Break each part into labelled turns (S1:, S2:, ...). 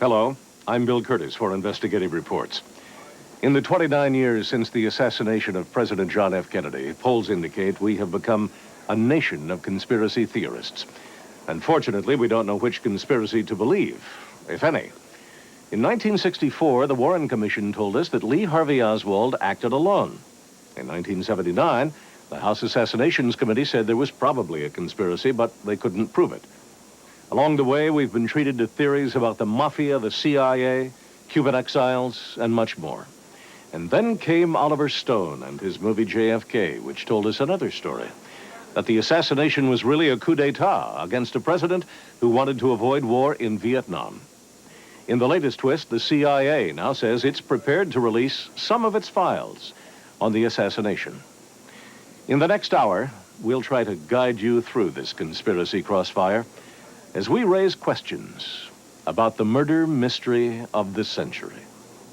S1: Hello, I'm Bill Curtis for Investigative Reports. In the 29 years since the assassination of President John F. Kennedy, polls indicate we have become a nation of conspiracy theorists. Unfortunately, we don't know which conspiracy to believe, if any. In 1964, the Warren Commission told us that Lee Harvey Oswald acted alone. In 1979, the House Assassinations Committee said there was probably a conspiracy, but they couldn't prove it. Along the way, we've been treated to theories about the Mafia, the CIA, Cuban exiles, and much more. And then came Oliver Stone and his movie JFK, which told us another story, that the assassination was really a coup d'etat against a president who wanted to avoid war in Vietnam. In the latest twist, the CIA now says it's prepared to release some of its files on the assassination. In the next hour, we'll try to guide you through this conspiracy crossfire as we raise questions about the murder mystery of the century.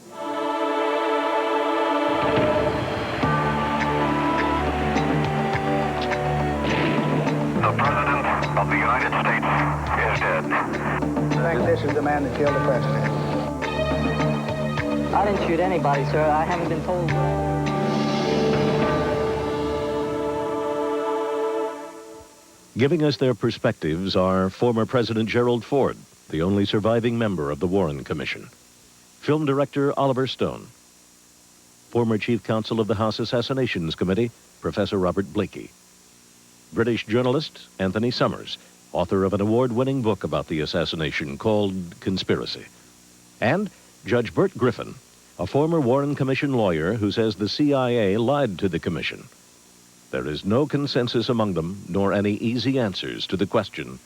S2: The President of the United States is dead.
S3: I think this is the man that killed the president.
S4: I didn't shoot anybody, sir. I haven't been told.
S1: Giving us their perspectives are former President Gerald Ford, the only surviving member of the Warren Commission, film director Oliver Stone, former chief counsel of the House Assassinations Committee, Professor Robert Blakey, British journalist Anthony Summers, author of an award-winning book about the assassination called Conspiracy, and Judge Bert Griffin, a former Warren Commission lawyer who says the CIA lied to the commission. There is no consensus among them, nor any easy answers to the question,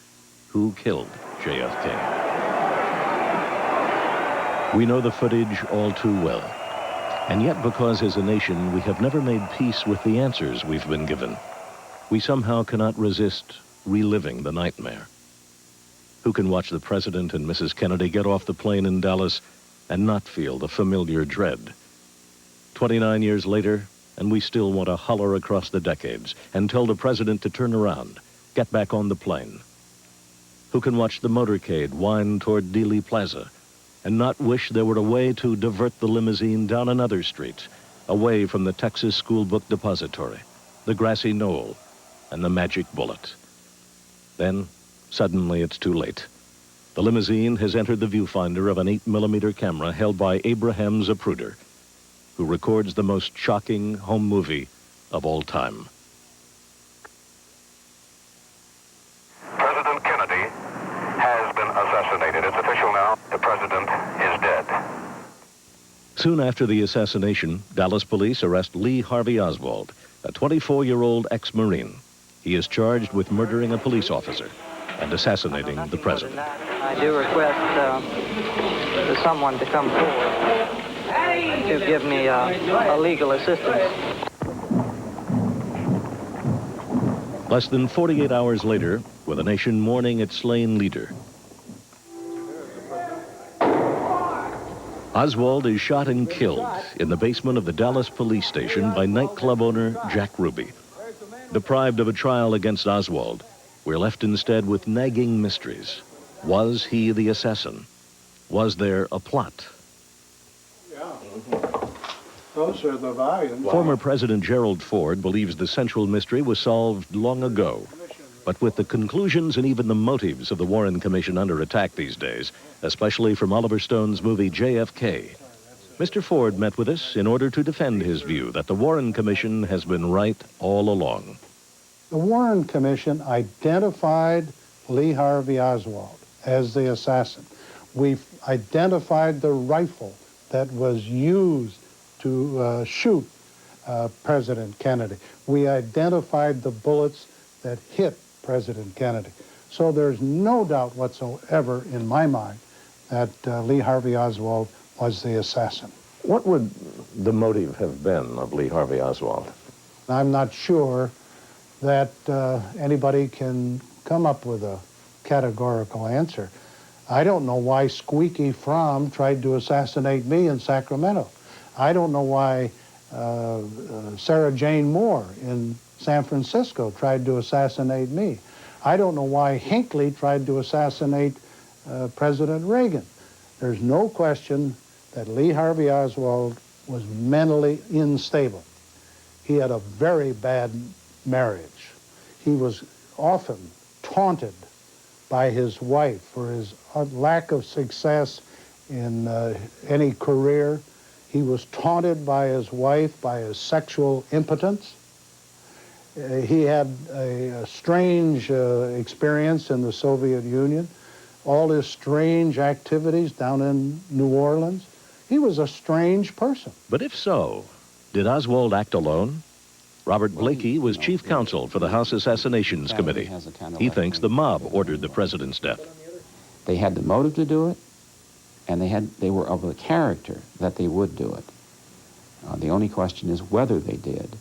S1: who killed JFK? We know the footage all too well. And yet, because as a nation, we have never made peace with the answers we've been given, we somehow cannot resist reliving the nightmare. Who can watch the President and Mrs. Kennedy get off the plane in Dallas and not feel the familiar dread? 29 years later, and we still want to holler across the decades and tell the president to turn around, get back on the plane. Who can watch the motorcade wind toward Dealey Plaza and not wish there were a way to divert the limousine down another street, away from the Texas School Book Depository, the grassy knoll, and the magic bullet? Then, suddenly it's too late. The limousine has entered the viewfinder of an 8mm camera held by Abraham Zapruder, who records the most shocking home movie of all time.
S2: President Kennedy has been assassinated. It's official now. The president is dead.
S1: Soon after the assassination, Dallas police arrest Lee Harvey Oswald, a 24-year-old ex-Marine. He is charged with murdering a police officer and assassinating the president.
S4: I do request someone to come forward to give me a legal assistance.
S1: Less than 48 hours later, with a nation mourning its slain leader, Oswald is shot and killed in the basement of the Dallas police station by nightclub owner Jack Ruby. Deprived of a trial against Oswald, we're left instead with nagging mysteries. Was he the assassin? Was there a plot?
S3: Those are the volumes.
S1: Former President Gerald Ford believes the central mystery was solved long ago. But with the conclusions and even the motives of the Warren Commission under attack these days, especially from Oliver Stone's movie JFK, Mr. Ford met with us in order to defend his view that the Warren Commission has been right all along.
S3: The Warren Commission identified Lee Harvey Oswald as the assassin. We've identified the rifle that was used to shoot President Kennedy. We identified the bullets that hit President Kennedy. So there's no doubt whatsoever in my mind that Lee Harvey Oswald was the assassin.
S1: What would the motive have been of Lee Harvey Oswald?
S3: I'm not sure that anybody can come up with a categorical answer. I don't know why Squeaky Fromm tried to assassinate me in Sacramento. I don't know why Sarah Jane Moore in San Francisco tried to assassinate me. I don't know why Hinckley tried to assassinate President Reagan. There's no question that Lee Harvey Oswald was mentally unstable. He had a very bad marriage. He was often taunted by his wife for his lack of success in any career. He was taunted by his wife by his sexual impotence. He had a strange experience in the Soviet Union, all his strange activities down in New Orleans. He was a strange person.
S1: But if so, did Oswald act alone? Robert Blakey was chief counsel for the House Assassinations Committee. He thinks the mob ordered the president's death.
S5: They had the motive to do it, and they were of the character that they would do it. The only question is whether they did.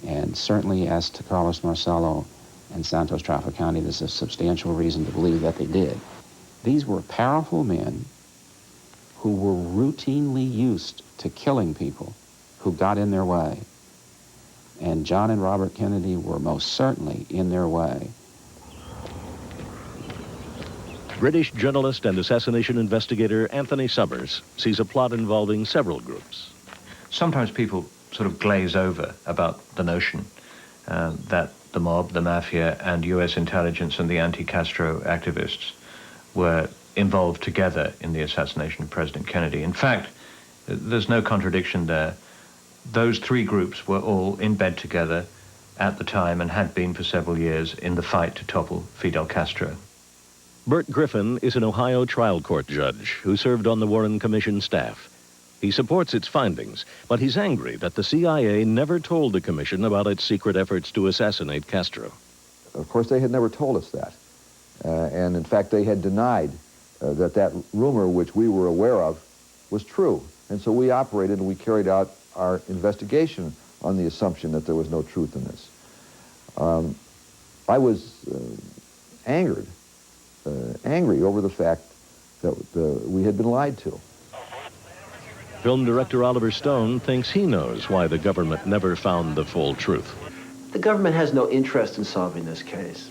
S5: And certainly as to Carlos Marcello and Santos Trafficante, there's a substantial reason to believe that they did. These were powerful men who were routinely used to killing people who got in their way. And John and Robert Kennedy were most certainly in their way.
S1: British journalist and assassination investigator Anthony Summers sees a plot involving several groups.
S6: Sometimes people sort of glaze over about the notion that the mob, the mafia, and U.S. intelligence and the anti-Castro activists were involved together in the assassination of President Kennedy. In fact, there's no contradiction there. Those three groups were all in bed together at the time and had been for several years in the fight to topple Fidel Castro.
S1: Bert Griffin is an Ohio trial court judge who served on the Warren Commission staff. He supports its findings, but he's angry that the CIA never told the commission about its secret efforts to assassinate Castro.
S7: Of course, they had never told us that. And in fact, they had denied that rumor, which we were aware of, was true. And so we operated and we carried out our investigation on the assumption that there was no truth in this. I was angry over the fact that we had been lied to.
S1: Film director Oliver Stone thinks he knows why the government never found the full truth.
S8: The government has no interest in solving this case,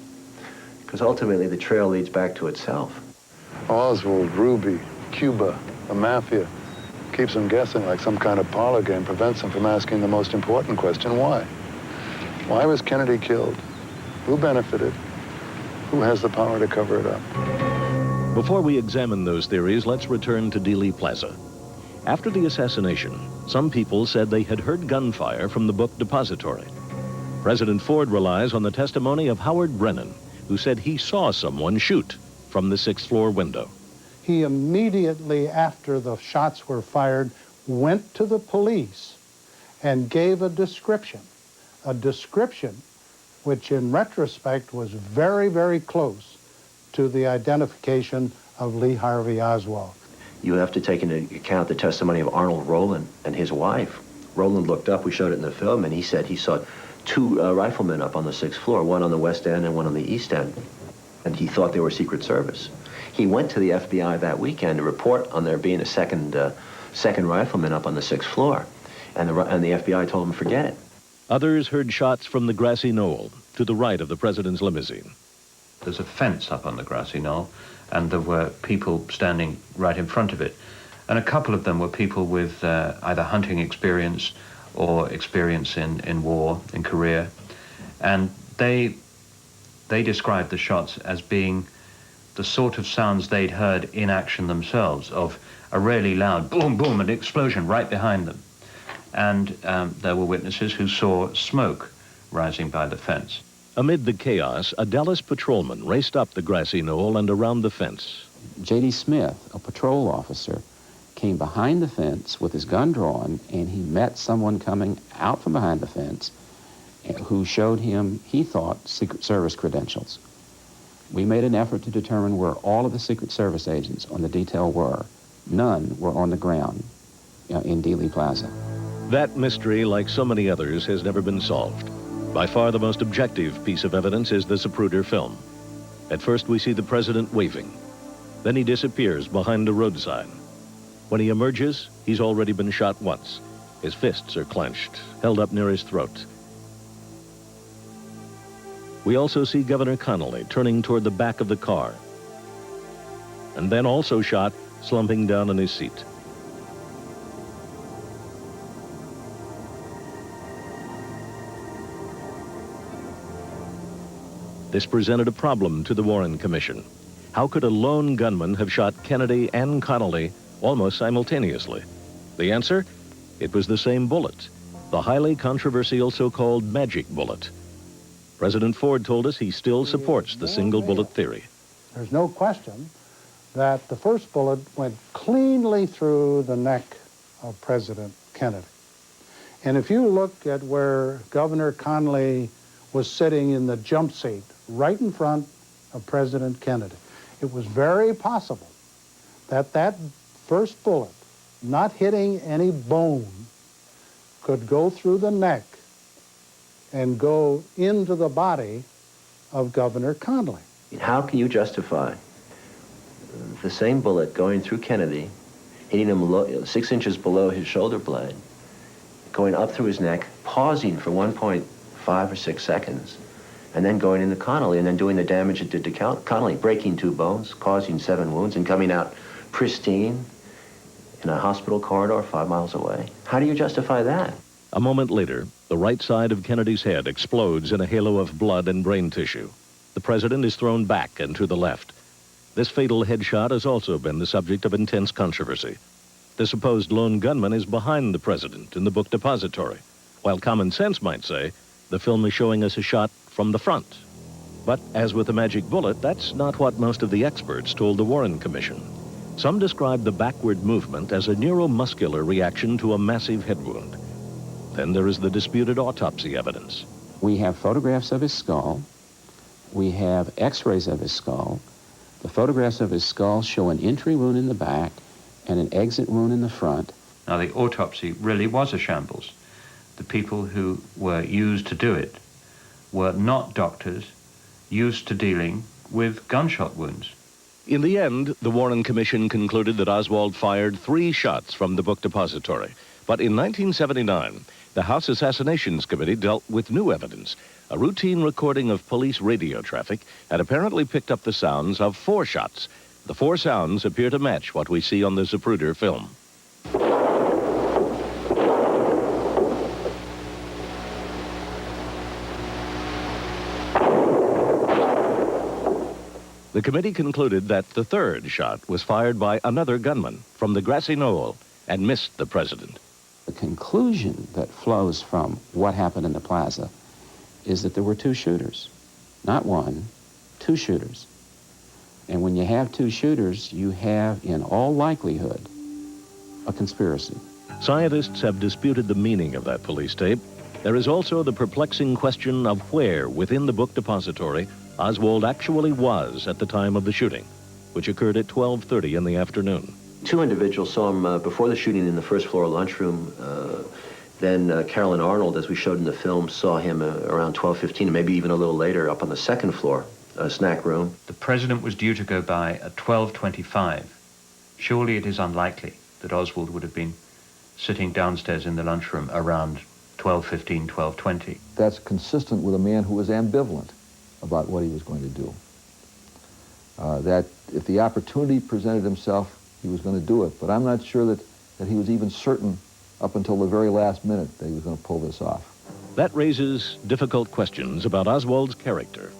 S8: because ultimately the trail leads back to itself.
S9: Oswald, Ruby, Cuba, the mafia. Keeps them guessing like some kind of parlor game, prevents them from asking the most important question, why? Why was Kennedy killed? Who benefited? Who has the power to cover it up?
S1: Before we examine those theories, let's return to Dealey Plaza. After the assassination, some people said they had heard gunfire from the book depository. President Ford relies on the testimony of Howard Brennan, who said he saw someone shoot from the 6th floor window.
S3: He immediately after the shots were fired went to the police and gave a description which in retrospect was very, very close to the identification of Lee Harvey Oswald.
S8: You have to take into account the testimony of Arnold Rowland and his wife. Rowland looked up, we showed it in the film, and he said he saw two riflemen up on the 6th floor, one on the west end and one on the east end, and he thought they were Secret Service. He went to the FBI that weekend to report on there being a second rifleman up on the 6th floor, and the FBI told him forget it.
S1: Others heard shots from the grassy knoll to the right of the president's limousine.
S6: There's a fence up on the grassy knoll, and there were people standing right in front of it. And a couple of them were people with either hunting experience or experience in war, in Korea. And they described the shots as being the sort of sounds they'd heard in action themselves, of a really loud boom, boom, and explosion right behind them. And there were witnesses who saw smoke rising by the fence.
S1: Amid the chaos, a Dallas patrolman raced up the grassy knoll and around the fence.
S5: J.D. Smith, a patrol officer, came behind the fence with his gun drawn, and he met someone coming out from behind the fence who showed him, he thought, Secret Service credentials. We made an effort to determine where all of the Secret Service agents on the detail were. None were on the ground in Dealey Plaza.
S1: That mystery, like so many others, has never been solved. By far the most objective piece of evidence is the Zapruder film. At first we see the president waving. Then he disappears behind a road sign. When he emerges, he's already been shot once. His fists are clenched, held up near his throat. We also see Governor Connolly turning toward the back of the car. And then also shot, slumping down in his seat. This presented a problem to the Warren Commission. How could a lone gunman have shot Kennedy and Connally almost simultaneously? The answer? It was the same bullet, the highly controversial so-called magic bullet. President Ford told us he still supports the single bullet theory.
S3: There's no question that the first bullet went cleanly through the neck of President Kennedy. And if you look at where Governor Connally was sitting in the jump seat, right in front of President Kennedy, it was very possible that that first bullet, not hitting any bone, could go through the neck and go into the body of Governor Connally.
S8: How can you justify the same bullet going through Kennedy, hitting him 6 inches below his shoulder blade, going up through his neck, pausing for 1.5 or 6 seconds, and then going into Connally and then doing the damage it did to Connally, breaking 2 bones, causing 7 wounds, and coming out pristine in a hospital corridor 5 miles away? How do you justify that?
S1: A moment later, the right side of Kennedy's head explodes in a halo of blood and brain tissue. The president is thrown back and to the left. This fatal headshot has also been the subject of intense controversy. The supposed lone gunman is behind the president in the book depository, while common sense might say the film is showing us a shot from the front. But as with the magic bullet, that's not what most of the experts told the Warren Commission. Some described the backward movement as a neuromuscular reaction to a massive head wound. Then there is the disputed autopsy evidence.
S5: We have photographs of his skull. We have x-rays of his skull. The photographs of his skull show an entry wound in the back and an exit wound in the front.
S6: Now, the autopsy really was a shambles. The people who were used to do it were not doctors used to dealing with gunshot wounds.
S1: In the end, the Warren Commission concluded that Oswald fired 3 shots from the book depository. But in 1979, the House Assassinations Committee dealt with new evidence. A routine recording of police radio traffic had apparently picked up the sounds of 4 shots. The 4 sounds appear to match what we see on the Zapruder film. The committee concluded that the 3rd shot was fired by another gunman from the grassy knoll and missed the president.
S5: The conclusion that flows from what happened in the plaza is that there were 2 shooters. Not 1, 2 shooters. And when you have 2 shooters, you have, in all likelihood, a conspiracy.
S1: Scientists have disputed the meaning of that police tape. There is also the perplexing question of where within the book depository Oswald actually was at the time of the shooting, which occurred at 12:30 in the afternoon.
S8: 2 individuals saw him before the shooting in the first floor lunchroom. Then Carolyn Arnold, as we showed in the film, saw him around 12:15, maybe even a little later, up on the 2nd floor snack room.
S6: The president was due to go by at 12:25. Surely it is unlikely that Oswald would have been sitting downstairs in the lunchroom around 12:15, 12:20.
S7: That's consistent with a man who was ambivalent about what he was going to do. That if the opportunity presented himself, he was going to do it. But I'm not sure that he was even certain up until the very last minute that he was going to pull this off.
S1: That raises difficult questions about Oswald's character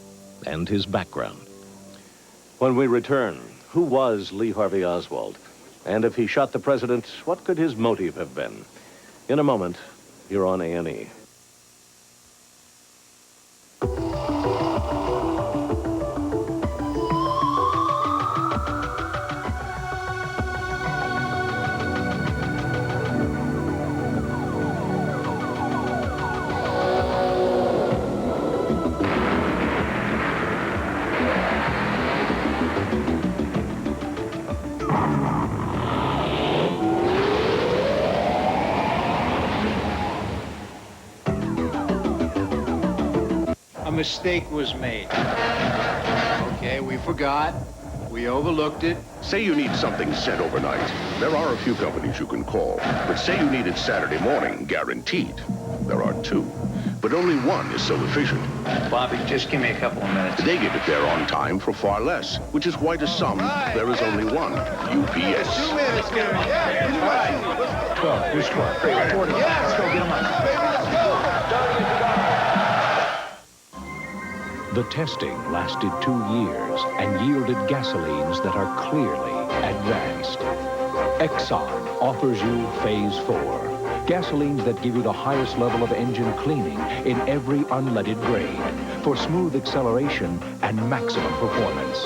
S1: and his background. When we return, who was Lee Harvey Oswald? And if he shot the president, what could his motive have been? In a moment, here on A&E.
S10: A mistake was made. Okay, we forgot. We overlooked it.
S11: Say you need something sent overnight. There are a few companies you can call. But say you need it Saturday morning, guaranteed. There are 2. but only one is so efficient.
S10: Bobby, just give me a couple of minutes.
S11: They get it there on time for far less, which is why to some, there is only one, UPS.
S10: 2 minutes, Gary. Yeah, all right.
S11: 12, here's 12.
S10: 40. Yeah, let's go get them up.
S1: The testing lasted 2 years and yielded gasolines that are clearly advanced. Exxon offers you Phase 4. Gasolines that give you the highest level of engine cleaning in every unleaded grade for smooth acceleration and maximum performance.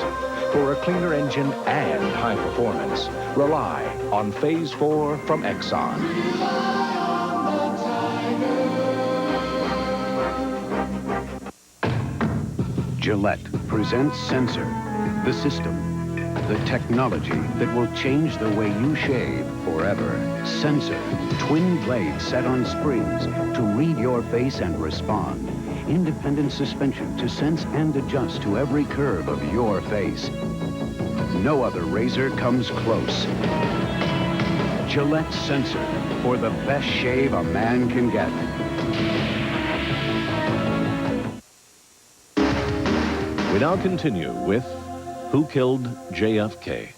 S1: For a cleaner engine and high performance, rely on Phase 4 from Exxon.
S12: Gillette presents Sensor, the system, the technology that will change the way you shave forever. Sensor, twin blades set on springs to read your face and respond. Independent suspension to sense and adjust to every curve of your face. No other razor comes close. Gillette Sensor, for the best shave a man can get.
S1: We now continue with Who Killed JFK?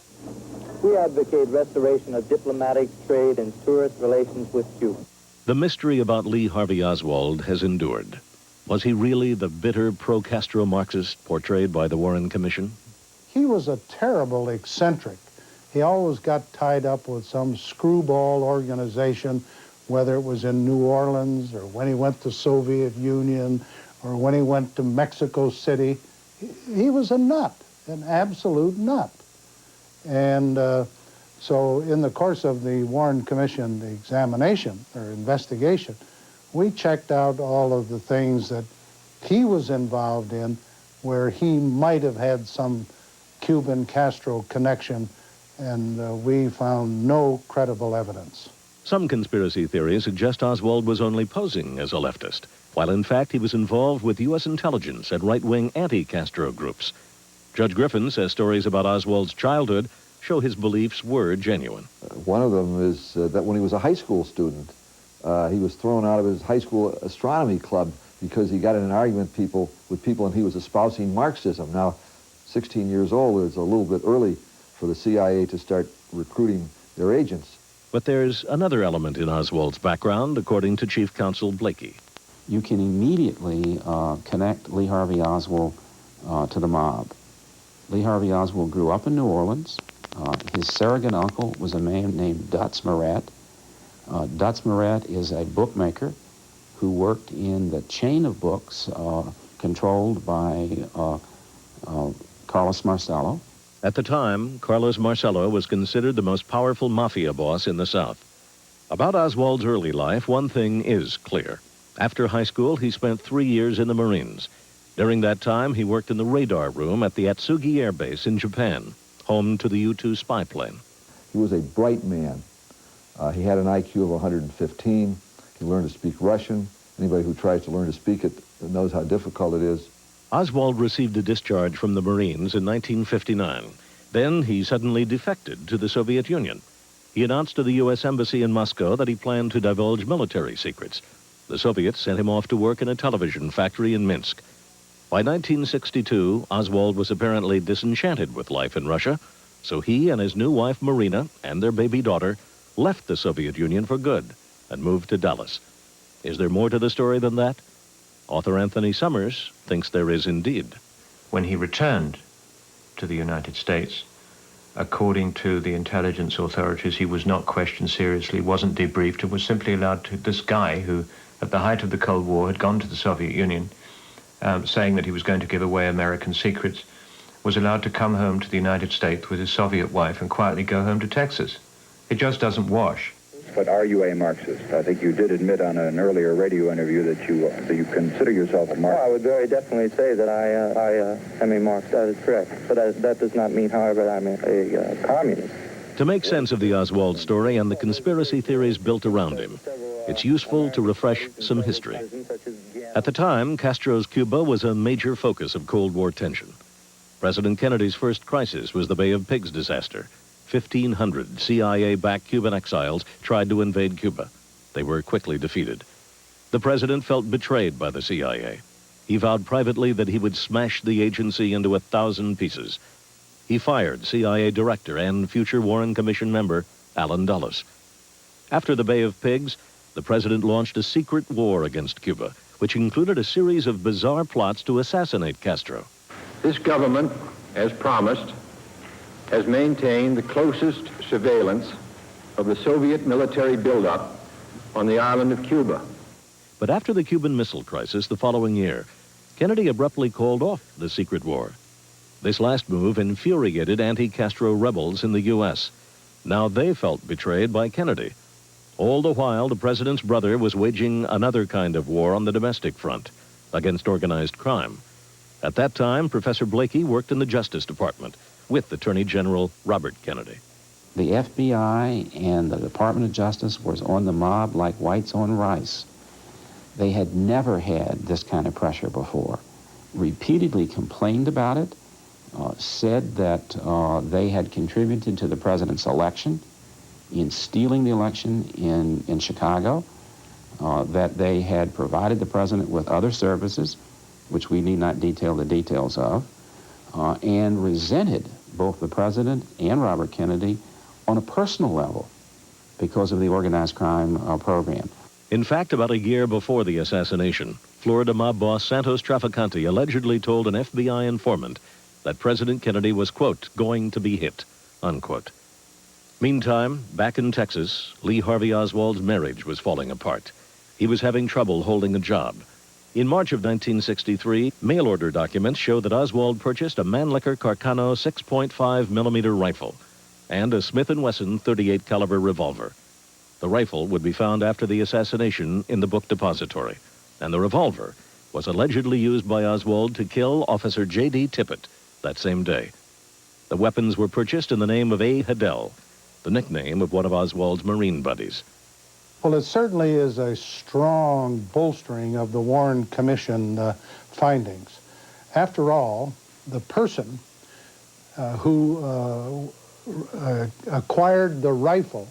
S4: We advocate restoration of diplomatic, trade, and tourist relations with Cuba.
S1: The mystery about Lee Harvey Oswald has endured. Was he really the bitter pro-Castro Marxist portrayed by the Warren Commission?
S3: He was a terrible eccentric. He always got tied up with some screwball organization, whether it was in New Orleans or when he went to Soviet Union or when he went to Mexico City. He was a nut, an absolute nut. And so in the course of the Warren Commission, the examination or investigation, we checked out all of the things that he was involved in where he might have had some Cuban Castro connection, and we found no credible evidence.
S1: Some conspiracy theories suggest Oswald was only posing as a leftist, while in fact he was involved with U.S. intelligence and right-wing anti-Castro groups. Judge Griffin says stories about Oswald's childhood show his beliefs were genuine.
S7: One of them is that when he was a high school student, he was thrown out of his high school astronomy club because he got in an argument with people and he was espousing Marxism. Now, 16 years old is a little bit early for the CIA to start recruiting their agents.
S1: But there's another element in Oswald's background, according to Chief Counsel Blakey.
S5: You can immediately connect Lee Harvey Oswald to the mob. Lee Harvey Oswald grew up in New Orleans. His surrogate uncle was a man named Dutz Moret. Dutz Moret is a bookmaker who worked in the chain of books controlled by Carlos Marcello.
S1: At the time, Carlos Marcello was considered the most powerful mafia boss in the South. About Oswald's early life, one thing is clear. After high school, he spent 3 years in the Marines. During that time, he worked in the radar room at the Atsugi Air Base in Japan, home to the U-2 spy plane.
S7: He was a bright man. He had an IQ of 115. He learned to speak Russian. Anybody who tries to learn to speak it knows how difficult it is.
S1: Oswald received a discharge from the Marines in 1959. Then he suddenly defected to the Soviet Union. He announced to the U.S. Embassy in Moscow that he planned to divulge military secrets. The Soviets sent him off to work in a television factory in Minsk. By 1962, Oswald was apparently disenchanted with life in Russia, so he and his new wife Marina and their baby daughter left the Soviet Union for good and moved to Dallas. Is there more to the story than that? Author Anthony Summers thinks there is indeed.
S6: When he returned to the United States, according to the intelligence authorities, he was not questioned seriously, wasn't debriefed, and was simply allowed to, this guy who, at the height of the Cold War, had gone to the Soviet Union, saying that he was going to give away American secrets, was allowed to come home to the United States with his Soviet wife and quietly go home to Texas. It just doesn't wash.
S13: But are you a Marxist? I think you did admit on an earlier radio interview that you consider yourself a Marxist.
S4: Well, I would very definitely say that I am a Marxist. That is correct. But that does not mean, however, that I'm a communist.
S1: To make sense of the Oswald story and the conspiracy theories built around him, it's useful to refresh some history. At the time, Castro's Cuba was a major focus of Cold War tension. President Kennedy's first crisis was the Bay of Pigs disaster. 1,500 CIA-backed Cuban exiles tried to invade Cuba. They were quickly defeated. The president felt betrayed by the CIA. He vowed privately that he would smash the agency into 1,000 pieces. He fired CIA director and future Warren Commission member Allen Dulles. After the Bay of Pigs, the president launched a secret war against Cuba, which included a series of bizarre plots to assassinate Castro.
S14: This government, as promised, has maintained the closest surveillance of the Soviet military buildup on the island of Cuba.
S1: But after the Cuban Missile Crisis the following year, Kennedy abruptly called off the secret war. This last move infuriated anti-Castro rebels in the U.S. Now they felt betrayed by Kennedy. All the while, the president's brother was waging another kind of war on the domestic front against organized crime. At that time, Professor Blakey worked in the Justice Department with Attorney General Robert Kennedy.
S5: The FBI and the Department of Justice was on the mob like whites on rice. They had never had this kind of pressure before. Repeatedly complained about it, said that they had contributed to the president's election, in stealing the election in Chicago, that they had provided the president with other services, which we need not detail the details of, and resented both the president and Robert Kennedy on a personal level because of the organized crime program.
S1: In fact, about a year before the assassination, Florida mob boss Santos Trafficante allegedly told an FBI informant that President Kennedy was, quote, going to be hit, unquote. Meantime, back in Texas, Lee Harvey Oswald's marriage was falling apart. He was having trouble holding a job. In March of 1963, mail order documents show that Oswald purchased a Mannlicher Carcano 6.5 millimeter rifle and a Smith & Wesson .38 caliber revolver. The rifle would be found after the assassination in the book depository, and the revolver was allegedly used by Oswald to kill Officer J.D. Tippit that same day. The weapons were purchased in the name of A. Hedel, the nickname of one of Oswald's Marine buddies.
S3: Well, it certainly is a strong bolstering of the Warren Commission findings. After all, the person who acquired the rifle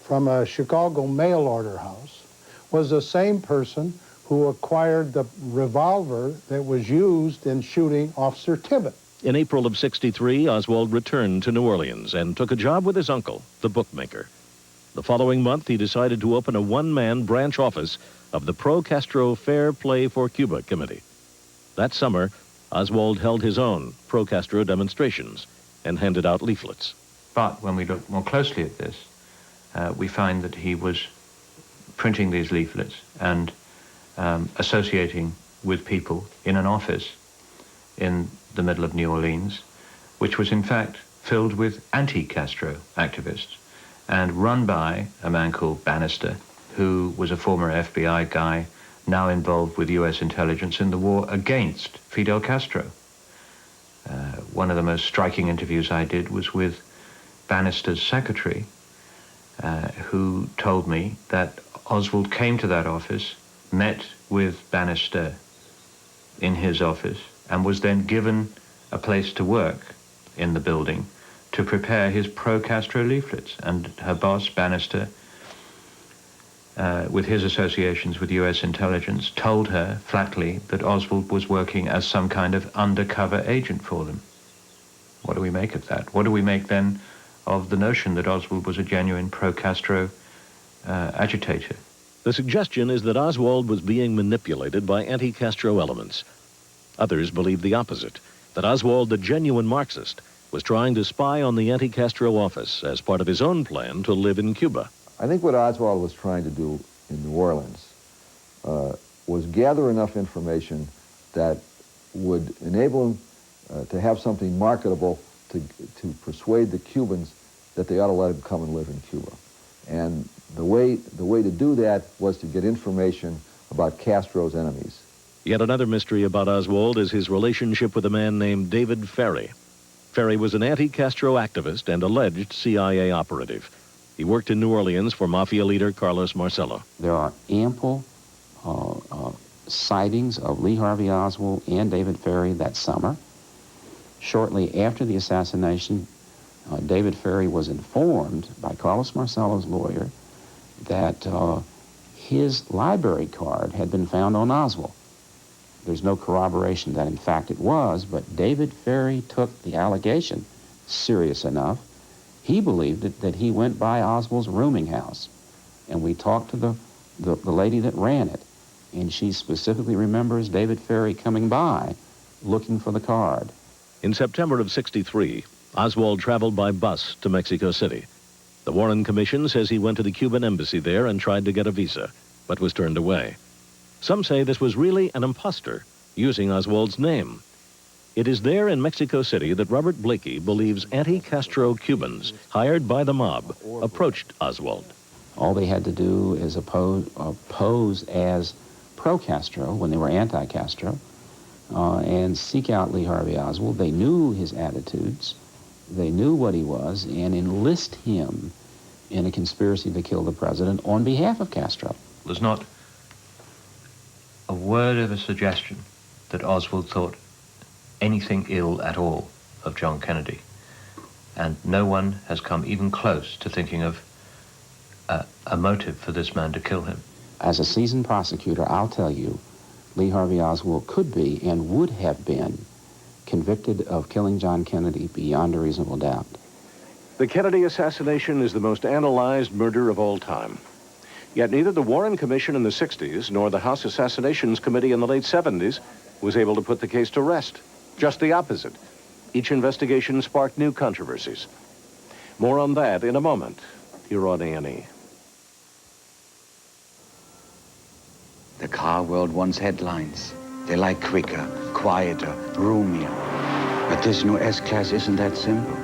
S3: from a Chicago mail order house was the same person who acquired the revolver that was used in shooting Officer Tippit.
S1: In April of '63, Oswald returned to New Orleans and took a job with his uncle, the bookmaker. The following month, he decided to open a one-man branch office of the Pro-Castro Fair Play for Cuba Committee. That summer, Oswald held his own pro-Castro demonstrations and handed out leaflets.
S6: But when we look more closely at this, we find that he was printing these leaflets and associating with people in an office in the middle of New Orleans, which was in fact filled with anti-Castro activists and run by a man called Bannister, who was a former FBI guy now involved with U.S. intelligence in the war against Fidel Castro. One of the most striking interviews I did was with Bannister's secretary, who told me that Oswald came to that office, met with Bannister in his office, and was then given a place to work in the building to prepare his pro-Castro leaflets. And her boss, Bannister, with his associations with U.S. intelligence, told her flatly that Oswald was working as some kind of undercover agent for them. What do we make of that? What do we make then of the notion that Oswald was a genuine pro-Castro agitator?
S1: The suggestion is that Oswald was being manipulated by anti-Castro elements. Others believe the opposite, that Oswald, the genuine Marxist, was trying to spy on the anti-Castro office as part of his own plan to live in Cuba.
S7: I think what Oswald was trying to do in New Orleans was gather enough information that would enable him to have something marketable to persuade the Cubans that they ought to let him come and live in Cuba. And the way to do that was to get information about Castro's enemies.
S1: Yet another mystery about Oswald is his relationship with a man named David Ferry. Ferry was an anti-Castro activist and alleged CIA operative. He worked in New Orleans for mafia leader Carlos Marcello.
S5: There are ample sightings of Lee Harvey Oswald and David Ferry that summer. Shortly after the assassination, David Ferry was informed by Carlos Marcello's lawyer that his library card had been found on Oswald. There's no corroboration that in fact it was, but David Ferry took the allegation serious enough. He believed it, that he went by Oswald's rooming house. And we talked to the lady that ran it, and she specifically remembers David Ferry coming by looking for the card.
S1: In September of '63, Oswald traveled by bus to Mexico City. The Warren Commission says he went to the Cuban embassy there and tried to get a visa, but was turned away. Some say this was really an imposter using Oswald's name. It is there in Mexico City that Robert Blakey believes anti-Castro Cubans hired by the mob approached Oswald.
S5: All they had to do is pose as pro-Castro when they were anti-Castro and seek out Lee Harvey Oswald. They knew his attitudes, they knew what he was, and enlist him in a conspiracy to kill the president on behalf of Castro.
S6: There's not a word of a suggestion that Oswald thought anything ill at all of John Kennedy. And no one has come even close to thinking of a motive for this man to kill him.
S5: As a seasoned prosecutor, I'll tell you, Lee Harvey Oswald could be and would have been convicted of killing John Kennedy beyond a reasonable doubt.
S1: The Kennedy assassination is the most analyzed murder of all time. Yet neither the Warren Commission in the 60s nor the House Assassinations Committee in the late 70s was able to put the case to rest. Just the opposite. Each investigation sparked new controversies. More on that in a moment here on A&E.
S15: The car world wants headlines. They like quicker, quieter, roomier. But this new S-Class isn't that simple.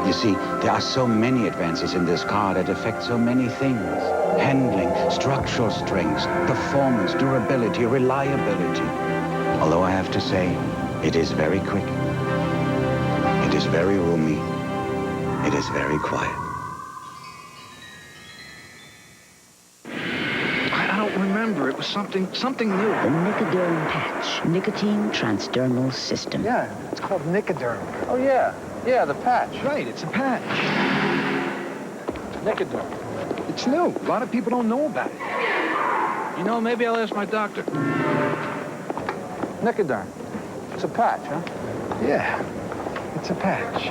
S15: You see, there are so many advances in this car that affect so many things. Handling, structural strength, performance, durability, reliability. Although I have to say, it is very quick. It is very roomy. It is very quiet.
S10: I don't remember. It was something new.
S16: The Nicoderm patch, nicotine transdermal system.
S10: Yeah, it's called Nicoderm.
S7: Oh, yeah. Yeah, the patch.
S10: Right, it's a patch.
S7: Nicoderm.
S10: It's new. A lot of people don't know about it. You know, maybe I'll ask my doctor.
S7: Nicoderm. It's a patch, huh?
S10: Yeah, it's a patch.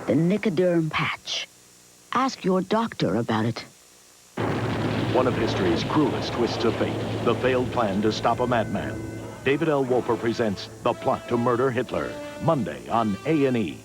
S16: The Nicoderm patch. Ask your doctor about it.
S17: One of history's cruelest twists of fate, the failed plan to stop a madman. David L. Wolper presents The Plot to Murder Hitler, Monday on A&E.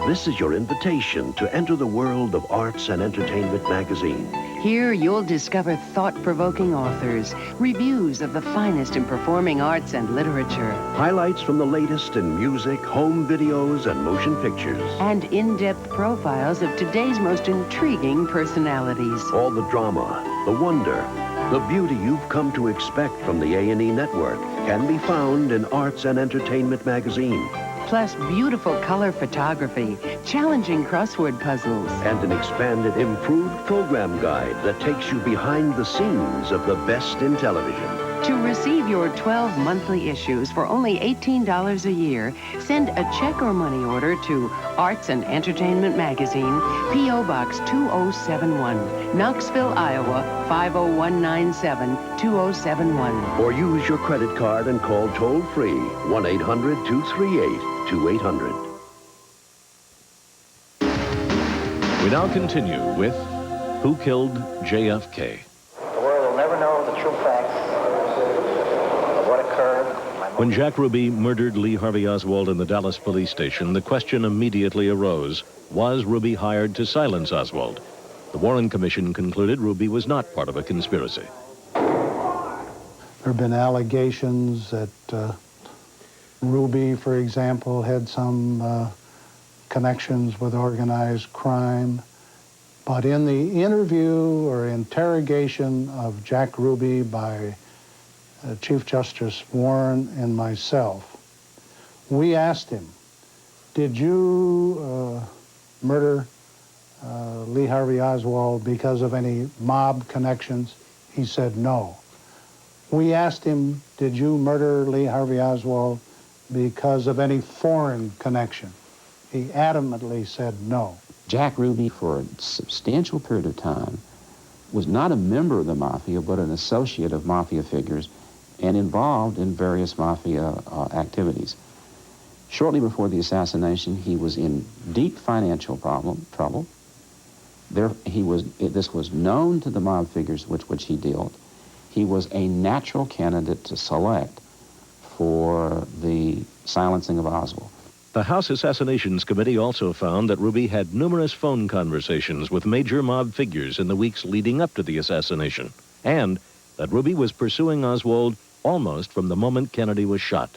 S18: This is your invitation to enter the world of Arts and Entertainment magazine.
S19: Here you'll discover thought-provoking authors, reviews of the finest in performing arts and literature,
S18: Highlights from the latest in music, home videos, and motion pictures.
S19: and in-depth profiles of today's most intriguing personalities.
S18: All the drama, the wonder, the beauty you've come to expect from the A&E network can be found in Arts and Entertainment magazine.
S19: Plus beautiful color photography, challenging crossword puzzles,
S18: And an expanded, improved program guide that takes you behind the scenes of the best in television.
S19: To receive your 12 monthly issues for only $18 a year, send a check or money order to Arts and Entertainment Magazine, P.O. Box 2071, Knoxville, Iowa, 50197, 2071.
S18: Or use your credit card and call toll-free 1-800-238-2800.
S1: We now continue with Who Killed JFK?
S20: The world will never know the true facts of what occurred.
S1: When Jack Ruby murdered Lee Harvey Oswald in the Dallas police station, the question immediately arose, was Ruby hired to silence Oswald? The Warren Commission concluded Ruby was not part of a conspiracy.
S3: There have been allegations that Ruby, for example, had some connections with organized crime. But in the interview or interrogation of Jack Ruby by Chief Justice Warren and myself, we asked him, did you murder Lee Harvey Oswald because of any mob connections? He said no. We asked him, did you murder Lee Harvey Oswald because of any foreign connection? He adamantly said no.
S5: Jack Ruby, for a substantial period of time, was not a member of the Mafia, but an associate of Mafia figures and involved in various Mafia activities. Shortly before the assassination, he was in deep financial trouble. This was known to the mob figures with which he dealt. He was a natural candidate to select for the silencing of Oswald.
S1: The House Assassinations Committee also found that Ruby had numerous phone conversations with major mob figures in the weeks leading up to the assassination, and that Ruby was pursuing Oswald almost from the moment Kennedy was shot.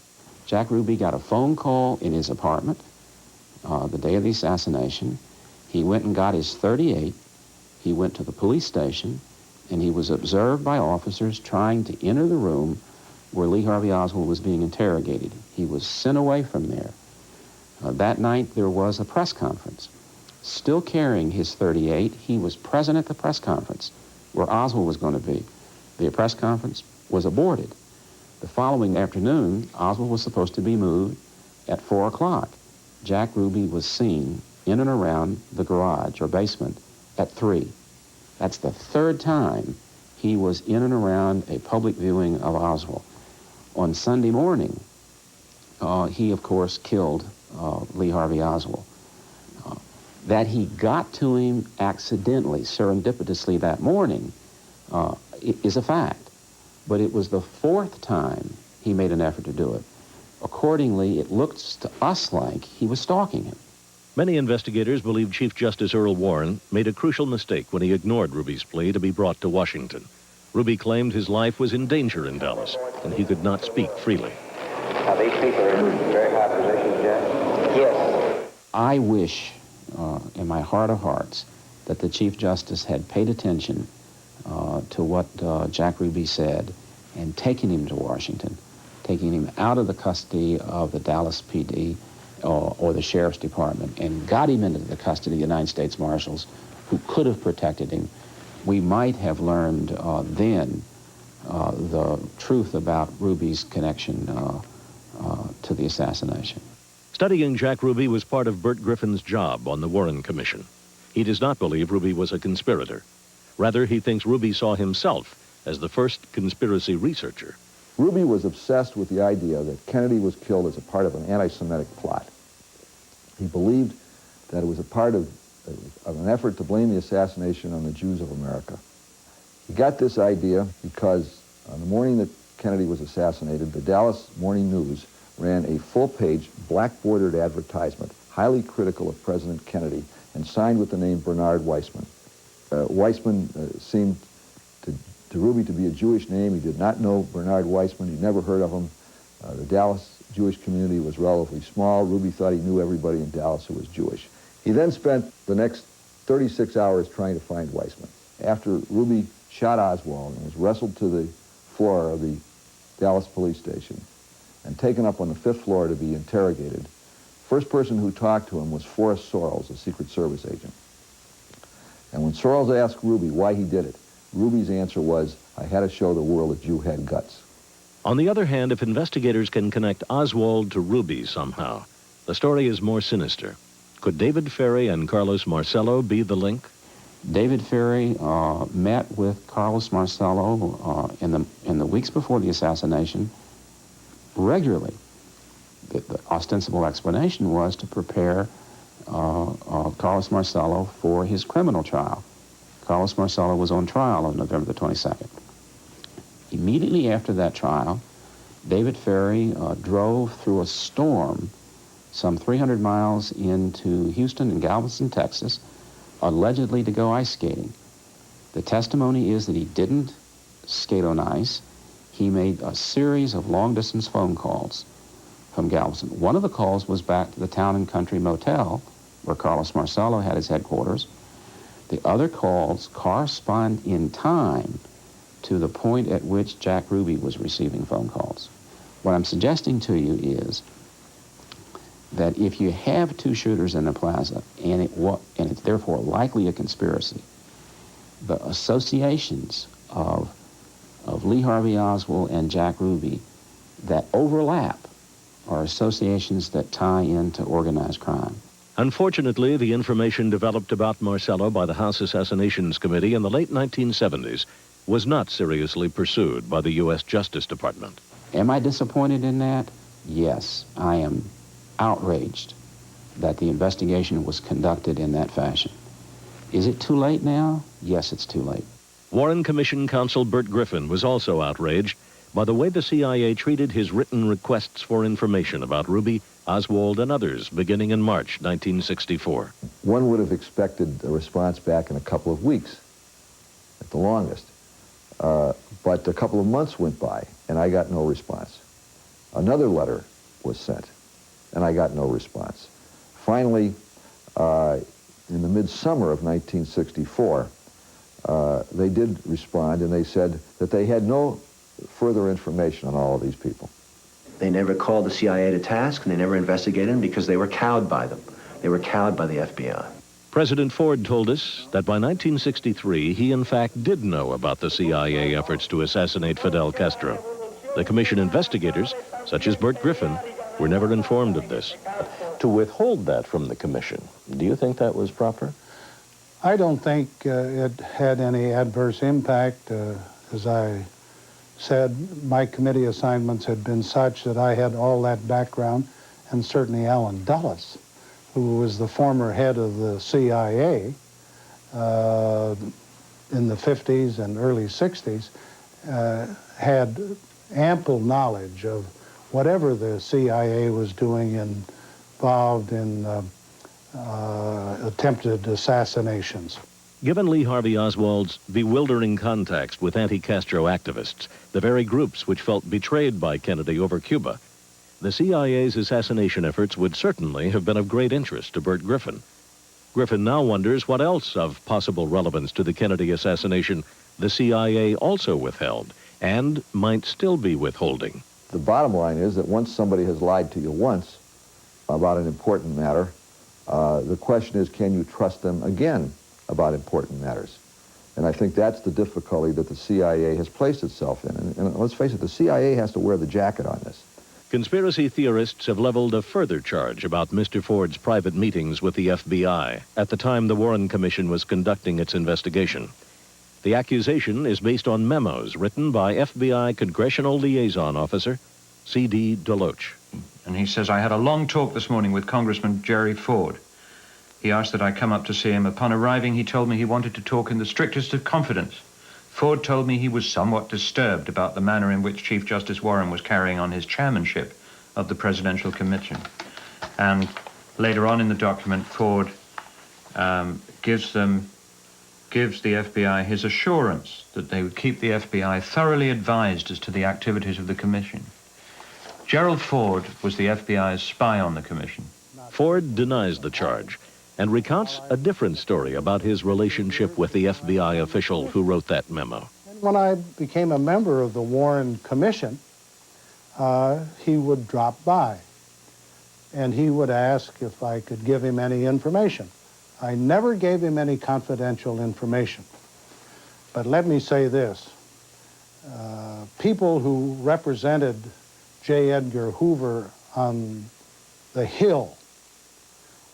S5: Jack Ruby got a phone call in his apartment the day of the assassination. He went and got his .38. He went to the police station, and he was observed by officers trying to enter the room where Lee Harvey Oswald was being interrogated. He was sent away from there. That night, there was a press conference. Still carrying his .38, he was present at the press conference where Oswald was going to be. The press conference was aborted. The following afternoon, Oswald was supposed to be moved at 4 o'clock. Jack Ruby was seen in and around the garage or basement at 3. That's the third time he was in and around a public viewing of Oswald. On Sunday morning, he, of course, killed Lee Harvey Oswald. That he got to him accidentally, serendipitously that morning, is a fact. But it was the fourth time he made an effort to do it. Accordingly, it looks to us like he was stalking him.
S1: Many investigators believe Chief Justice Earl Warren made a crucial mistake when he ignored Ruby's plea to be brought to Washington. Ruby claimed his life was in danger in Dallas, and he could not speak freely.
S20: Now, these people are in very high positions, Jack? Yes.
S5: I wish, in my heart of hearts, that the Chief Justice had paid attention to what Jack Ruby said and taken him to Washington, taking him out of the custody of the Dallas PD or the Sheriff's Department and got him into the custody of the United States Marshals, who could have protected him. We might have learned then the truth about Ruby's connection to the assassination.
S1: Studying Jack Ruby was part of Bert Griffin's job on the Warren Commission. He does not believe Ruby was a conspirator. Rather, he thinks Ruby saw himself as the first conspiracy researcher.
S7: Ruby was obsessed with the idea that Kennedy was killed as a part of an anti-Semitic plot. He believed that it was a part of an effort to blame the assassination on the Jews of America. He got this idea because on the morning that Kennedy was assassinated, the Dallas Morning News ran a full-page, black-bordered advertisement, highly critical of President Kennedy, and signed with the name Bernard Weissman. Weissman seemed to Ruby to be a Jewish name. He did not know Bernard Weissman. He'd never heard of him. The Dallas Jewish community was relatively small. Ruby thought he knew everybody in Dallas who was Jewish. He then spent the next 36 hours trying to find Weissman. After Ruby shot Oswald and was wrestled to the floor of the Dallas police station and taken up on the 5th floor to be interrogated, first person who talked to him was Forrest Sorrells, a Secret Service agent. And when Sorrells asked Ruby why he did it, Ruby's answer was, "I had to show the world a Jew had guts."
S1: On the other hand, if investigators can connect Oswald to Ruby somehow, the story is more sinister. Could David Ferry and Carlos Marcello be the link?
S5: David Ferry met with Carlos Marcello in the weeks before the assassination regularly. The ostensible explanation was to prepare Carlos Marcello for his criminal trial. Carlos Marcello was on trial on November the 22nd. Immediately after that trial, David Ferry drove through a storm some 300 miles into Houston and Galveston, Texas, allegedly to go ice skating. The testimony is that he didn't skate on ice. He made a series of long-distance phone calls from Galveston. One of the calls was back to the Town and Country Motel, where Carlos Marcello had his headquarters. The other calls correspond in time to the point at which Jack Ruby was receiving phone calls. What I'm suggesting to you is that if you have two shooters in the plaza and it's therefore likely a conspiracy, the associations of Lee Harvey Oswald and Jack Ruby that overlap are associations that tie into organized crime.
S1: Unfortunately, the information developed about Marcello by the House Assassinations Committee in the late 1970s was not seriously pursued by the U.S. Justice Department.
S5: Am I disappointed in that? Yes, I am outraged that the investigation was conducted in that fashion. Is it too late now? Yes, it's too late.
S1: Warren Commission counsel Bert Griffin was also outraged by the way the CIA treated his written requests for information about Ruby, Oswald, and others beginning in March 1964.
S7: One would have expected a response back in a couple of weeks, at the longest. But a couple of months went by, and I got no response. Another letter was sent, and I got no response. Finally, in the midsummer of 1964, they did respond, and they said that they had no further information on all of these people.
S8: They never called the CIA to task, and they never investigated them because they were cowed by them. They were cowed by the FBI.
S1: President Ford told us that by 1963, he in fact did know about the CIA efforts to assassinate Fidel Castro. The commission investigators, such as Bert Griffin, were never informed of this. To withhold that from the commission, do you think that was proper?
S3: I don't think it had any adverse impact. As I said, my committee assignments had been such that I had all that background, and certainly Allen Dulles, who was the former head of the CIA in the 50s and early 60s, had ample knowledge of whatever the CIA was doing involved in attempted assassinations.
S1: Given Lee Harvey Oswald's bewildering contacts with anti-Castro activists, the very groups which felt betrayed by Kennedy over Cuba, the CIA's assassination efforts would certainly have been of great interest to Bert Griffin. Griffin now wonders what else of possible relevance to the Kennedy assassination the CIA also withheld and might still be withholding.
S7: The bottom line is that once somebody has lied to you once about an important matter, the question is, can you trust them again about important matters? And I think that's the difficulty that the CIA has placed itself in. And let's face it, the CIA has to wear the jacket on this.
S1: Conspiracy theorists have leveled a further charge about Mr. Ford's private meetings with the FBI at the time the Warren Commission was conducting its investigation. The accusation is based on memos written by FBI Congressional Liaison Officer C.D. Deloach.
S6: And he says, I had a long talk this morning with Congressman Jerry Ford. He asked that I come up to see him. Upon arriving, he told me he wanted to talk in the strictest of confidence. Ford told me he was somewhat disturbed about the manner in which Chief Justice Warren was carrying on his chairmanship of the Presidential Commission. And later on in the document, Ford gives the FBI his assurance that they would keep the FBI thoroughly advised as to the activities of the Commission. Gerald Ford was the FBI's spy on the Commission.
S1: Ford denies the charge and recounts a different story about his relationship with the FBI official who wrote that memo.
S3: When I became a member of the Warren Commission, he would drop by, and he would ask if I could give him any information. I never gave him any confidential information. But let me say this. People who represented J. Edgar Hoover on the Hill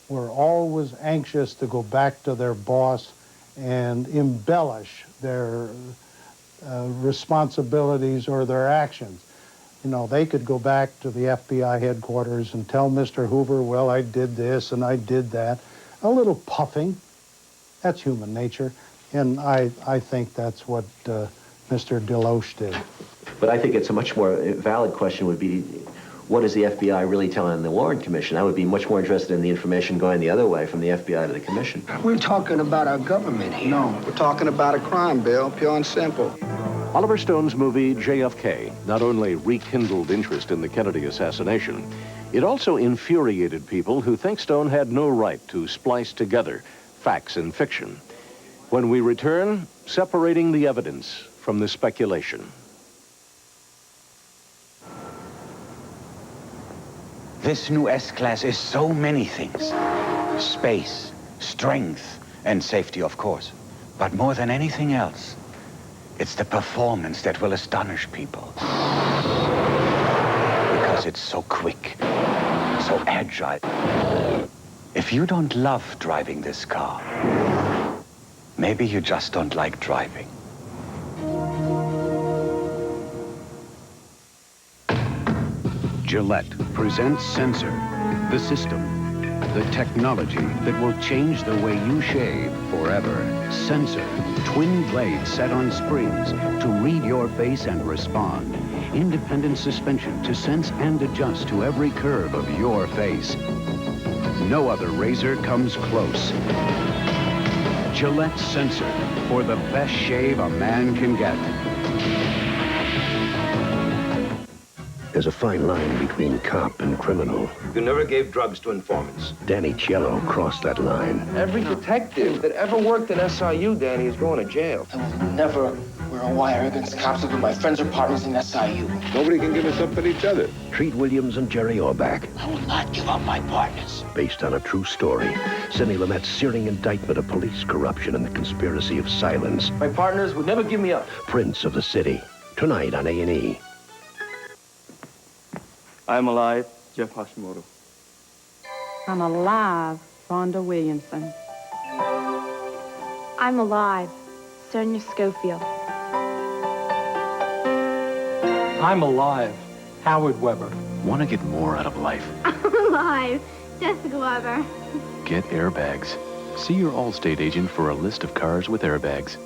S3: were always anxious to go back to their boss and embellish their responsibilities or their actions. You know, they could go back to the FBI headquarters and tell Mr. Hoover, well, I did this and I did that. A little puffing. That's human nature. And I think that's what Mr. Deloach did.
S8: But I think it's a much more valid question would be, what is the FBI really telling the Warren Commission? I would be much more interested in the information going the other way from the FBI to the Commission.
S10: We're talking about our government here.
S9: No, we're talking about a crime, Bill, pure and simple.
S1: Oliver Stone's movie JFK not only rekindled interest in the Kennedy assassination, it also infuriated people who think Stone had no right to splice together facts and fiction. When we return, separating the evidence from the speculation.
S15: This new S-Class is so many things. Space, strength, and safety, of course. But more than anything else, it's the performance that will astonish people. Because it's so quick, so agile, If you don't love driving this car, maybe you just don't like driving.
S12: Gillette presents Sensor, the system, the technology that will change the way you shave forever. Sensor, twin blades set on springs to read your face and respond. Independent suspension to sense and adjust to every curve of your face. No other razor comes close. Gillette Sensor, for the best shave a man can get.
S18: There's a fine line between cop and criminal.
S21: You never gave drugs to informants.
S18: Danny Cielo crossed that line.
S21: Every detective that ever worked at SIU, Danny, is going to jail.
S20: I will never wear a wire against cops with my friends or partners in SIU.
S18: Nobody can give us up but each other. Treat Williams and Jerry Orbach.
S20: I will not give up my partners.
S18: Based on a true story. Sidney Lumet's searing indictment of police corruption and the conspiracy of silence.
S21: My partners would never give me up.
S18: Prince of the City. Tonight on A&E.
S22: I'm alive, Jeff Hashimoto.
S23: I'm alive, Rhonda Williamson.
S24: I'm alive, Sonia Schofield.
S25: I'm alive, Howard Weber.
S26: Want to get more out of life?
S24: I'm alive, Jessica Weber.
S26: Get airbags. See your Allstate agent for a list of cars with airbags.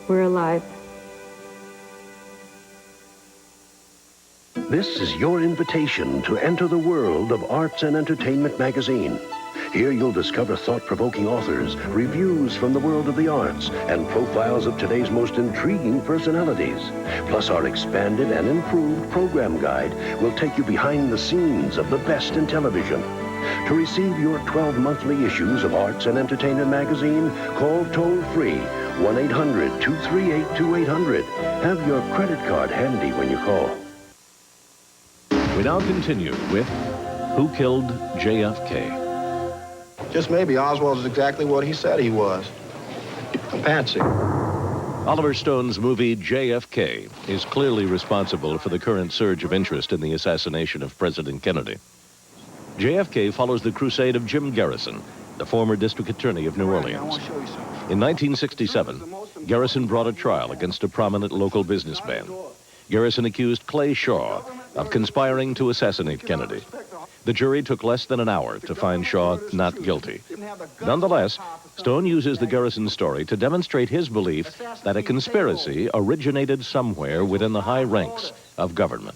S24: We're alive.
S18: This is your invitation to enter the world of Arts and Entertainment magazine. Here you'll discover thought-provoking authors, reviews from the world of the arts, and profiles of today's most intriguing personalities. Plus, our expanded and improved program guide will take you behind the scenes of the best in television. To receive your 12 monthly issues of Arts and Entertainment magazine, call toll-free 1-800-238-2800. Have your credit card handy when you call.
S1: We now continue with Who Killed JFK?
S10: Just maybe Oswald is exactly what he said he was. A patsy.
S1: Oliver Stone's movie JFK is clearly responsible for the current surge of interest in the assassination of President Kennedy. JFK follows the crusade of Jim Garrison, the former district attorney of New Orleans. In 1967, Garrison brought a trial against a prominent local businessman. Garrison accused Clay Shaw of conspiring to assassinate Kennedy. The jury took less than an hour to find Shaw not guilty. Nonetheless, Stone uses the Garrison story to demonstrate his belief that a conspiracy originated somewhere within the high ranks of government.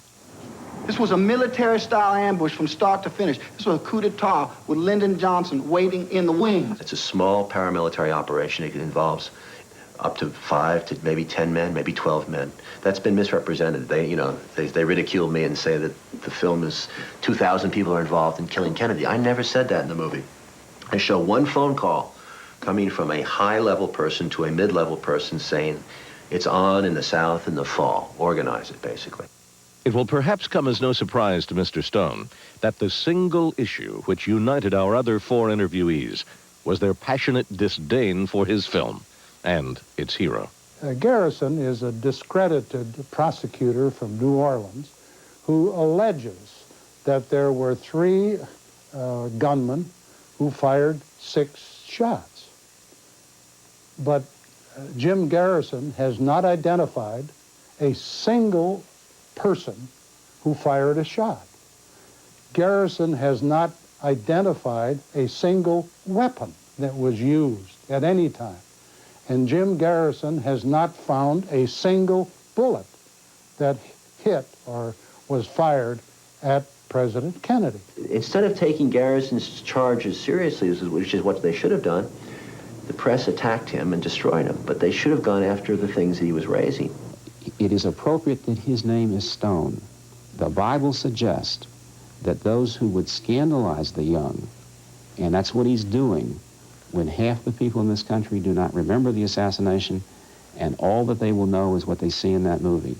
S10: This was a military-style ambush from start to finish. This was a coup d'etat with Lyndon Johnson waiting in the wings.
S8: It's a small paramilitary operation. It involves up to 5 to maybe 10 men, maybe 12 men. That's been misrepresented. They ridicule me and say that the film is 2,000 people are involved in killing Kennedy. I never said that in the movie. I show one phone call coming from a high-level person to a mid-level person saying it's on in the South in the fall. Organize it, basically.
S1: It will perhaps come as no surprise to Mr. Stone that the single issue which united our other 4 interviewees was their passionate disdain for his film and its hero.
S3: Garrison is a discredited prosecutor from New Orleans who alleges that there were 3 gunmen who fired 6 shots. But Jim Garrison has not identified a single person who fired a shot. Garrison has not identified a single weapon that was used at any time. And Jim Garrison has not found a single bullet that hit or was fired at President Kennedy.
S8: Instead of taking Garrison's charges seriously, which is what they should have done, the press attacked him and destroyed him. But they should have gone after the things that he was raising.
S5: It is appropriate that his name is Stone. The Bible suggests that those who would scandalize the young, and that's what he's doing, when half the people in this country do not remember the assassination, and all that they will know is what they see in that movie.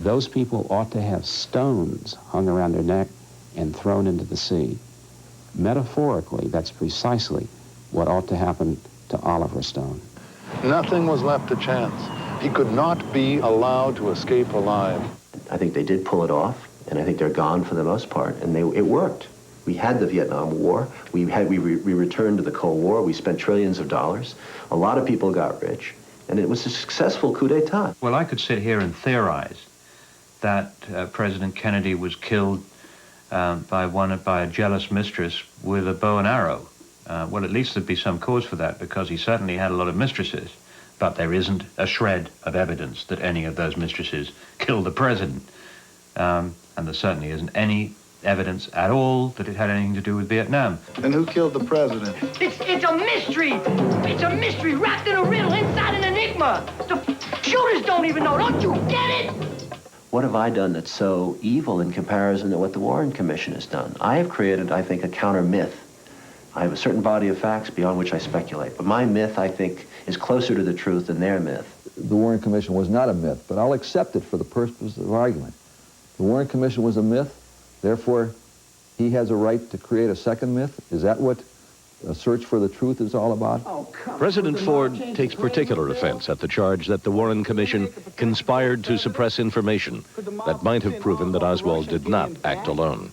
S5: Those people ought to have stones hung around their neck and thrown into the sea. Metaphorically, that's precisely what ought to happen to Oliver Stone.
S9: Nothing was left to chance. He could not be allowed to escape alive.
S8: I think they did pull it off, and I think they're gone for the most part, and it worked. We had the Vietnam War. We returned to the Cold War. We spent trillions of dollars. A lot of people got rich, and it was a successful coup d'etat.
S6: Well, I could sit here and theorize that President Kennedy was killed by a jealous mistress with a bow and arrow. Well, at least there'd be some cause for that, because he certainly had a lot of mistresses. But there isn't a shred of evidence that any of those mistresses killed the president. And there certainly isn't any evidence at all that it had anything to do with Vietnam.
S9: And who killed the president?
S2: It's a mystery. It's a mystery wrapped in a riddle inside an enigma. The shooters don't even know. Don't you get it?
S8: What have I done that's so evil in comparison to what the Warren Commission has done? I have created, I think, a counter-myth. I have a certain body of facts beyond which I speculate. But my myth, I think, is closer to the truth than their myth.
S7: The Warren Commission was not a myth, but I'll accept it for the purpose of argument. The Warren Commission was a myth, therefore he has a right to create a second myth? Is that what a search for the truth is all about?
S1: President Ford takes particular offense at the charge that the Warren Commission conspired to suppress information that might have proven that Oswald did not act alone.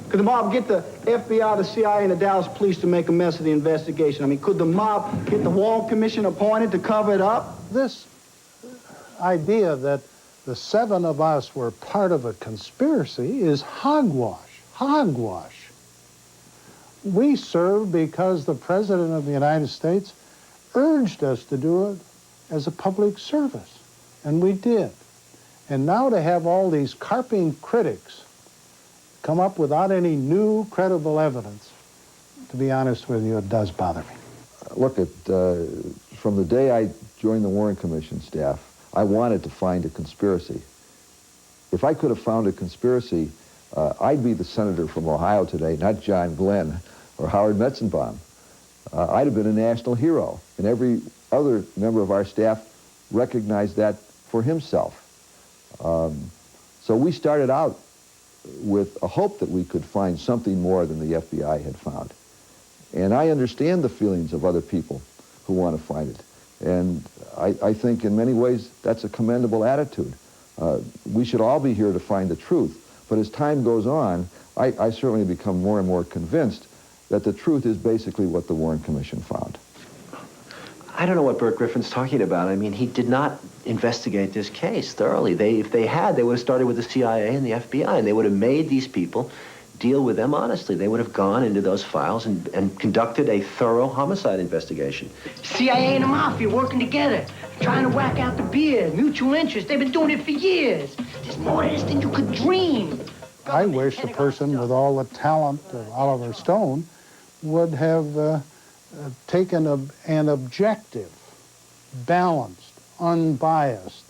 S4: Could the mob get the FBI, the CIA, and the Dallas police to make a mess of the investigation? I mean, could the mob get the Warren Commission appointed to cover it up?
S3: This idea that the 7 of us were part of a conspiracy is hogwash, hogwash. We served because the President of the United States urged us to do it as a public service, and we did. And now to have all these carping critics come up without any new credible evidence, to be honest with you, it does bother me.
S7: Look, from the day I joined the Warren Commission staff, I wanted to find a conspiracy. If I could have found a conspiracy, I'd be the senator from Ohio today, not John Glenn or Howard Metzenbaum. I'd have been a national hero, and every other member of our staff recognized that for himself. So we started out with a hope that we could find something more than the FBI had found. And I understand the feelings of other people who want to find it. And I think in many ways that's a commendable attitude. We should all be here to find the truth. But as time goes on, I certainly become more and more convinced that the truth is basically what the Warren Commission found.
S8: I don't know what Burt Griffin's talking about. I mean, he did not investigate this case thoroughly. If they had, they would have started with the CIA and the FBI, and they would have made these people deal with them honestly. They would have gone into those files and conducted a thorough homicide investigation.
S2: CIA and the Mafia working together, trying to whack out the beard, mutual interest. They've been doing it for years. There's more to this than you could dream.
S3: I wish a person with all the talent of Oliver Stone would have taken an objective, balanced, unbiased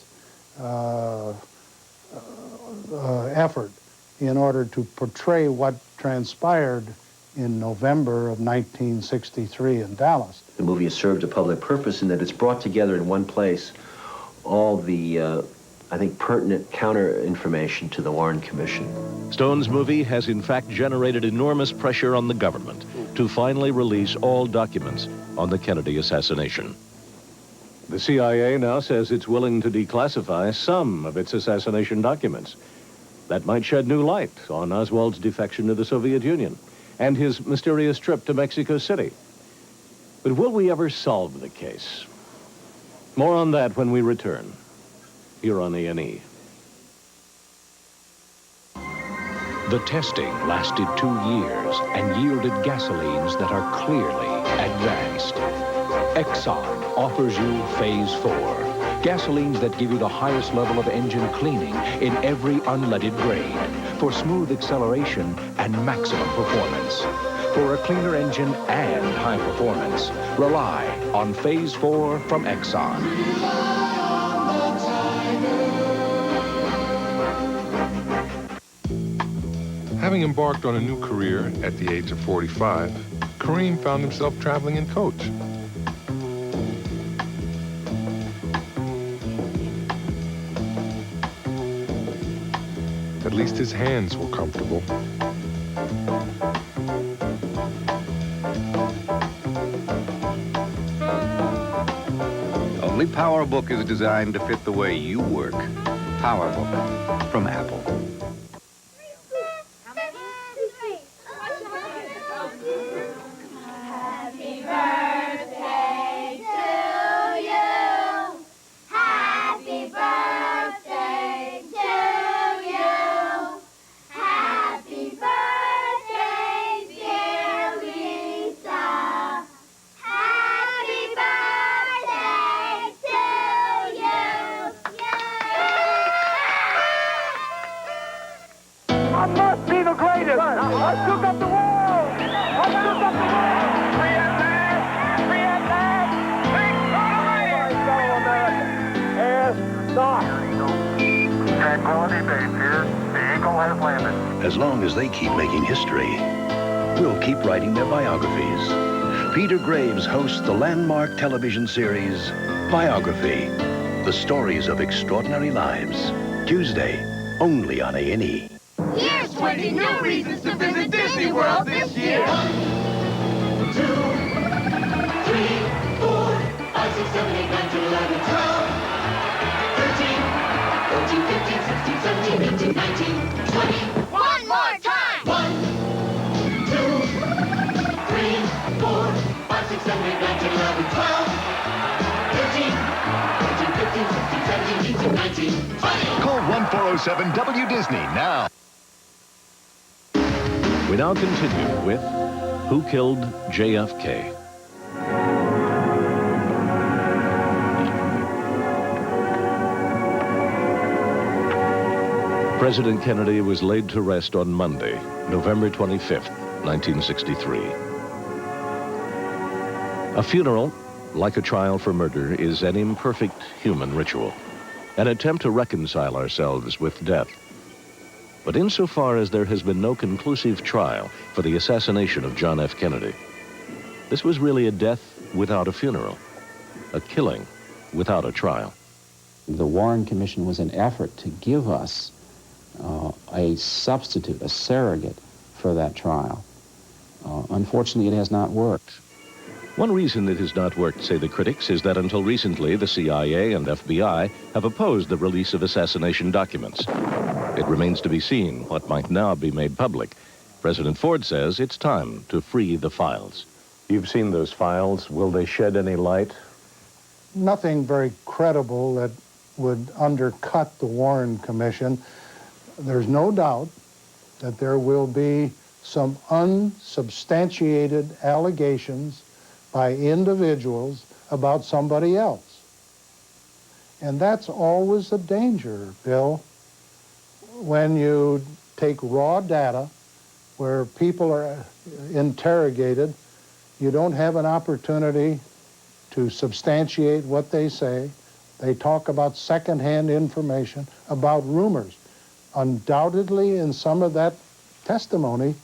S3: effort in order to portray what transpired in November of 1963 in Dallas.
S8: The movie has served a public purpose in that it's brought together in one place all the, I think, pertinent counter-information to the Warren Commission.
S1: Stone's movie has in fact generated enormous pressure on the government to finally release all documents on the Kennedy assassination. The CIA now says it's willing to declassify some of its assassination documents. That might shed new light on Oswald's defection to the Soviet Union and his mysterious trip to Mexico City. But will we ever solve the case? More on that when we return, here on A&E.
S12: The testing lasted 2 years and yielded gasolines that are clearly advanced. Exxon offers you Phase 4. Gasolines that give you the highest level of engine cleaning in every unleaded grade for smooth acceleration and maximum performance. For a cleaner engine and high performance, rely on Phase 4 from Exxon.
S11: Having embarked on a new career at the age of 45, Kareem found himself traveling in coach. At least his hands were comfortable.
S13: Only PowerBook is designed to fit the way you work. PowerBook from Apple.
S18: as long as they keep making history. We'll keep writing their biographies. Peter Graves hosts the landmark television series, Biography, the stories of extraordinary lives. Tuesday, only on A&E.
S14: Here's 20 new reasons to visit Disney World this year. 1, 2, 3, 4, 5, 6, 7, 8, 9, 10, 11, 12, 13, 14, 15, 16, 17, 18, 19, 20. One more time. 1, 2, 3, 4, 5, 6, 7, 8, 9, 10, 11, 12, 13, 14, 15, 16, 17, 18, 19, 20.
S15: Call 1407 W Disney now.
S1: We now continue with Who Killed JFK? President Kennedy was laid to rest on Monday, November 25th, 1963. A funeral, like a trial for murder, is an imperfect human ritual, an attempt to reconcile ourselves with death. But insofar as there has been no conclusive trial for the assassination of John F. Kennedy, this was really a death without a funeral, a killing without a trial.
S5: The Warren Commission was an effort to give us a substitute, a surrogate for that trial. Unfortunately, it has not worked.
S1: One reason it has not worked, say the critics, is that until recently, the CIA and FBI have opposed the release of assassination documents. It remains to be seen what might now be made public. President Ford says it's time to free the files. You've seen those files. Will they shed any light?
S3: Nothing very credible that would undercut the Warren Commission. There's no doubt that there will be some unsubstantiated allegations by individuals about somebody else. And that's always a danger, Bill. When you take raw data where people are interrogated, you don't have an opportunity to substantiate what they say. They talk about secondhand information, about rumors. Undoubtedly, in some of that testimony,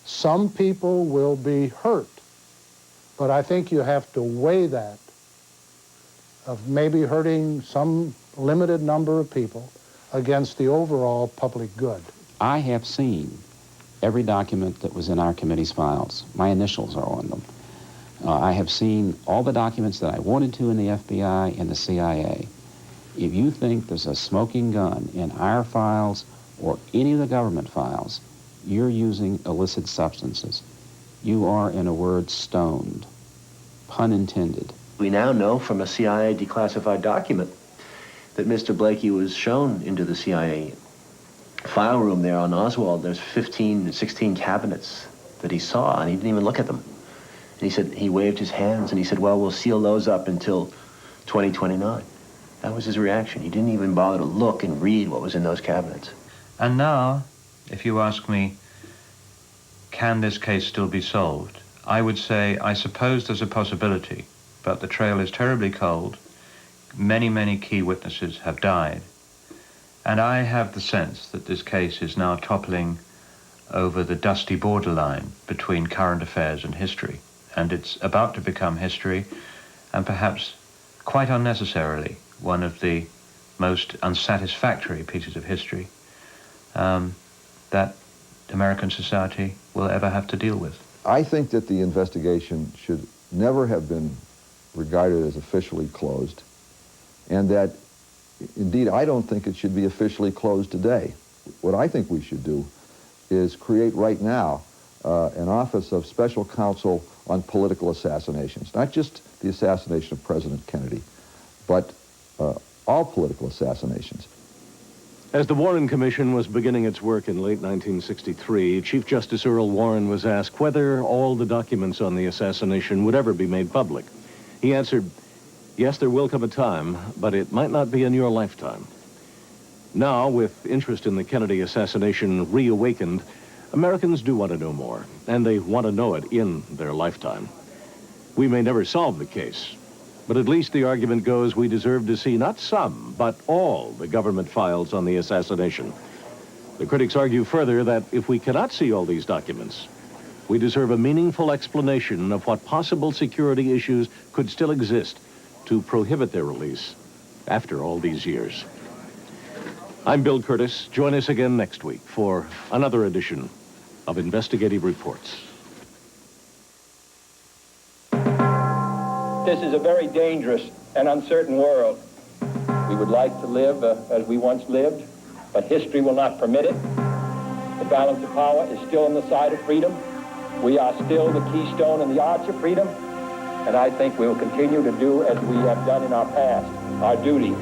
S3: some people will be hurt. But I think you have to weigh that of maybe hurting some limited number of people against the overall public good.
S5: I have seen every document that was in our committee's files. My initials are on them. I have seen all the documents that I wanted to in the FBI and the CIA. If you think there's a smoking gun in our files or any of the government files, you're using illicit substances. You are, in a word, stoned. Pun intended.
S8: We now know from a CIA declassified document that Mr. Blakey was shown into the CIA file room there on Oswald. There's 15, 16 cabinets that he saw, and he didn't even look at them. And he said, he waved his hands, and he said, well, we'll seal those up until 2029. That was his reaction. He didn't even bother to look and read what was in those cabinets.
S6: And now, if you ask me, can this case still be solved? I would say, I suppose there's a possibility, but the trail is terribly cold. Many, many key witnesses have died. And I have the sense that this case is now toppling over the dusty borderline between current affairs and history. And it's about to become history, and perhaps quite unnecessarily, one of the most unsatisfactory pieces of history that American society will ever have to deal with.
S7: I think that the investigation should never have been regarded as officially closed, and that, indeed, I don't think it should be officially closed today. What I think we should do is create right now an Office of Special Counsel on Political Assassinations, not just the assassination of President Kennedy, but all political assassinations.
S1: As the Warren Commission was beginning its work in late 1963, Chief Justice Earl Warren was asked whether all the documents on the assassination would ever be made public. He answered, yes, there will come a time, but it might not be in your lifetime. Now, with interest in the Kennedy assassination reawakened, Americans do want to know more, and they want to know it in their lifetime. We may never solve the case, but at least the argument goes we deserve to see not some, but all the government files on the assassination. The critics argue further that if we cannot see all these documents, we deserve a meaningful explanation of what possible security issues could still exist to prohibit their release after all these years. I'm Bill Curtis. Join us again next week for another edition of Investigative Reports.
S16: This is a very dangerous and uncertain world. We would like to live as we once lived, but history will not permit it. The balance of power is still on the side of freedom. We are still the keystone in the arch of freedom, and I think we will continue to do as we have done in our past, our duty.